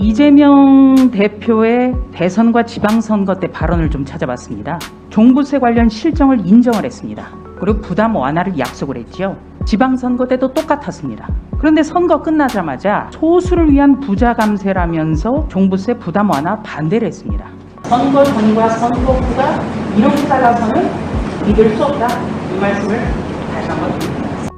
이재명 대표의 대선과 지방선거 때 발언을 좀 찾아봤습니다. 종부세 관련 실정을 인정을 했습니다. 그리고 부담 완화를 약속을 했죠. 지방선거 때도 똑같았습니다. 그런데 선거 끝나자마자 소수를 위한 부자 감세라면서 종부세 부담 완화 반대를 했습니다. 선거 전과 선거 후가 이렇게 달라서는 믿을 수 없다. 이 말씀을 다시 한번 드립니다.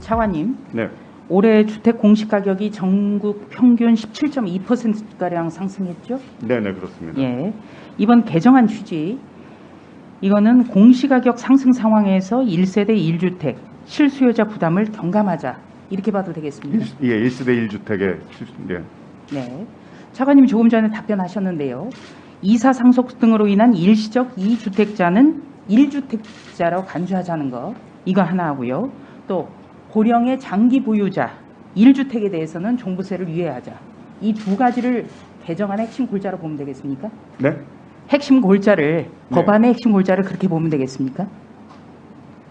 차관님. 네. 올해 주택 공시가격이 전국 평균 17.2%가량 상승했죠? 네네, 그렇습니다. 예. 이번 개정안 취지, 이거는 공시가격 상승 상황에서 1세대 1주택 실수요자 부담을 경감하자, 이렇게 봐도 되겠습니다. 예, 1세대 1주택의 예. 네. 차관님이 조금 전에 답변하셨는데요. 이사 상속 등으로 인한 일시적 2주택자는 1주택자로 간주하자는 거, 이거 하나 하고요. 또 고령의 장기 보유자 1주택에 대해서는 종부세를 유예하자. 이 두 가지를 개정안의 핵심 골자로 보면 되겠습니까? 네? 핵심 골자를, 법안의 핵심 골자를 그렇게 보면 되겠습니까?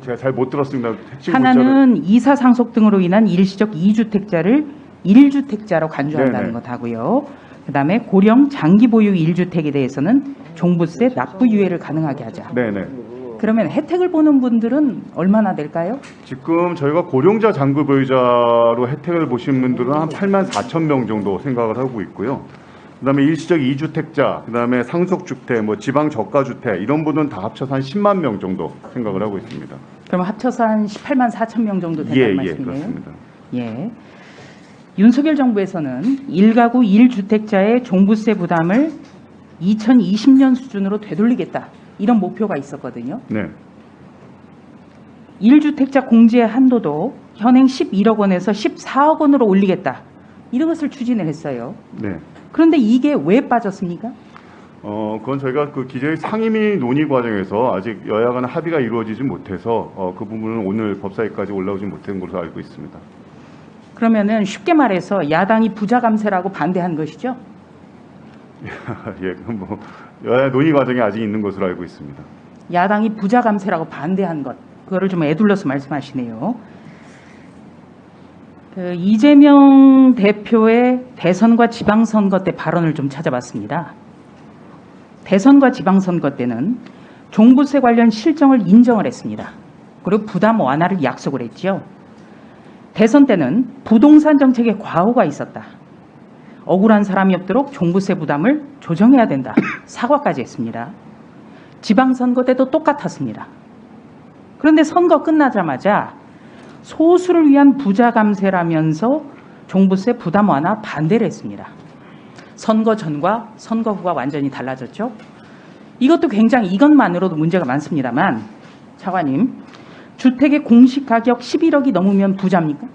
제가 잘 못 들었습니다. 핵심 하나는 이사 상속 등으로 인한 일시적 2주택자를 1주택자로 간주한다는 네네. 것 하고요. 그다음에 고령 장기 보유 1주택에 대해서는 종부세 납부 유예를 가능하게 하자. 네네. 그러면 혜택을 보는 분들은 얼마나 될까요? 지금 저희가 고령자 장기 보유자로 혜택을 보신 분들은 한 84,000명 정도 생각을 하고 있고요. 그다음에 일시적 2주택자, 그다음에 상속주택, 뭐 지방 저가주택 이런 분은 다 합쳐서 한 10만 명 정도 생각을 하고 있습니다. 그럼 합쳐서 한 18만 4천 명 정도 된다는 말씀이네요. 그렇습니다. 예. 윤석열 정부에서는 1가구 1주택자의 종부세 부담을 2020년 수준으로 되돌리겠다. 이런 목표가 있었거든요. 네. 1주택자 공제 한도도 현행 11억 원에서 14억 원으로 올리겠다. 이런 것을 추진을 했어요. 네. 그런데 이게 왜 빠졌습니까? 그건 저희가 그 기재위 상임위 논의 과정에서 아직 여야 간 합의가 이루어지지 못해서 그 부분은 오늘 법사위까지 올라오지 못한 것으로 알고 있습니다. 그러면은 쉽게 말해서 야당이 부자 감세라고 반대한 것이죠? 예, 뭐 여야 논의 과정에 아직 있는 것으로 알고 있습니다. 야당이 부자 감세라고 반대한 것, 그거를 좀 애둘러서 말씀하시네요. 그 이재명 대표의 대선과 지방선거 때 발언을 좀 찾아봤습니다. 대선과 지방선거 때는 종부세 관련 실정을 인정을 했습니다. 그리고 부담 완화를 약속을 했죠. 대선 때는 부동산 정책에 과오가 있었다. 억울한 사람이 없도록 종부세 부담을 조정해야 된다. 사과까지 했습니다. 지방선거 때도 똑같았습니다. 그런데 선거 끝나자마자 소수를 위한 부자 감세라면서 종부세 부담 완화 반대를 했습니다. 선거 전과 선거 후가 완전히 달라졌죠. 이것도 굉장히 이것만으로도 문제가 많습니다만 차관님, 주택의 공시가격 11억이 넘으면 부자입니까?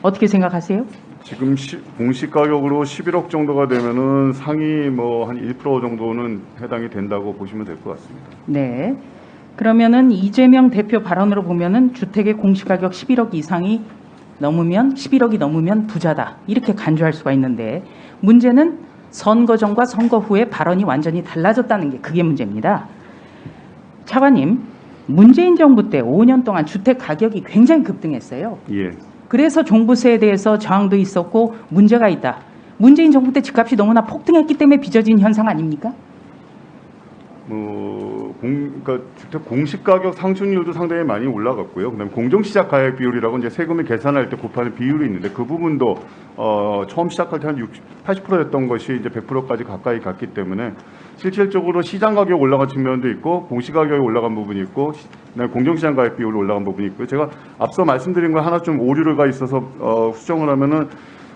어떻게 생각하세요? 지금 공시가격으로 11억 정도가 되면은 상위 뭐 한 1% 정도는 해당이 된다고 보시면 될 것 같습니다. 네. 그러면은 이재명 대표 발언으로 보면은 주택의 공시가격 11억 이상이 넘으면 11억이 넘으면 부자다. 이렇게 간주할 수가 있는데 문제는 선거 전과 선거 후에 발언이 완전히 달라졌다는 게 그게 문제입니다. 차관님, 문재인 정부 때 5년 동안 주택 가격이 굉장히 급등했어요. 예. 그래서 종부세에 대해서 저항도 있었고 문제가 있다. 문재인 정부 때 집값이 너무나 폭등했기 때문에 빚어진 현상 아닙니까? 그러니까 주택 공시가격 상승률도 상당히 많이 올라갔고요. 그다음에 공정시작 가액 비율이라고 이제 세금을 계산할 때 곱하는 비율이 있는데 그 부분도 처음 시작할 때 한 80%였던 것이 이제 100%까지 가까이 갔기 때문에 실질적으로 시장 가격 올라간 측면도 있고 공시가격이 올라간 부분이 있고 그다음에 공정시장 가액 비율이 올라간 부분이 있고요. 제가 앞서 말씀드린 거 하나 좀 오류가 있어서 수정을 하면은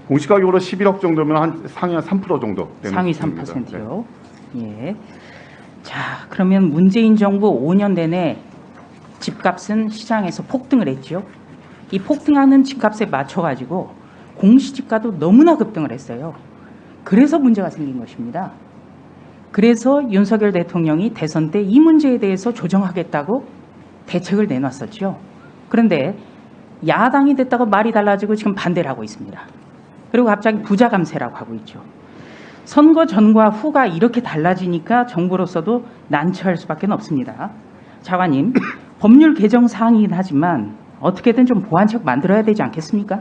공시가격으로 11억 정도면 한 상위 한 3% 정도 되는 상위 수준입니다. 3%요. 예. 자, 그러면 문재인 정부 5년 내내 집값은 시장에서 폭등을 했죠. 이 폭등하는 집값에 맞춰가지고 공시지가도 너무나 급등을 했어요. 그래서 문제가 생긴 것입니다. 그래서 윤석열 대통령이 대선 때 이 문제에 대해서 조정하겠다고 대책을 내놨었죠. 그런데 야당이 됐다고 말이 달라지고 지금 반대를 하고 있습니다. 그리고 갑자기 부자 감세라고 하고 있죠. 선거 전과 후가 이렇게 달라지니까 정부로서도 난처할 수밖에 없습니다. 차관님, 법률 개정 사항이긴 하지만 어떻게든 좀 보완책 만들어야 되지 않겠습니까?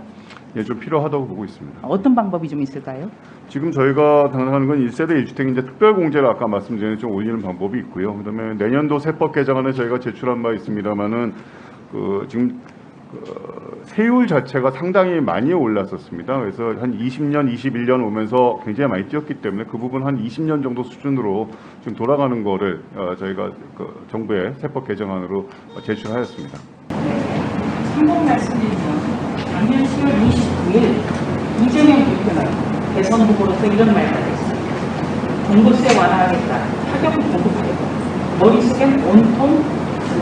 예, 좀 필요하다고 보고 있습니다. 어떤 방법이 좀 있을까요? 지금 저희가 당하는 건 1세대 1주택 이제 특별공제를 아까 말씀드린 좀 올리는 방법이 있고요. 그다음에 내년도 세법 개정안에 저희가 제출한 바 있습니다만은 지금 세율 자체가 상당히 많이 올랐었습니다. 그래서 한 20년, 21년 오면서 굉장히 많이 뛰었기 때문에 그 부분 한 20년 정도 수준으로 지금 돌아가는 거를 저희가 정부의 세법 개정안으로 제출하였습니다. 참고 말씀드리면 작년 10월 29일 이재명 대표는 대선 후보로서 이런 말을 했습니다. 종부세 완화하겠다. 타격 공급하겠다. 머릿속엔 온통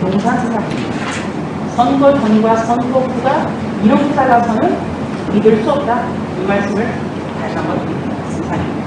부동산 생각입니다. 선거 전과 선거 후가 이렇게 달라서는 믿을 수 없다. 이 말씀을 다시 한번 드립니다. 이상입니다.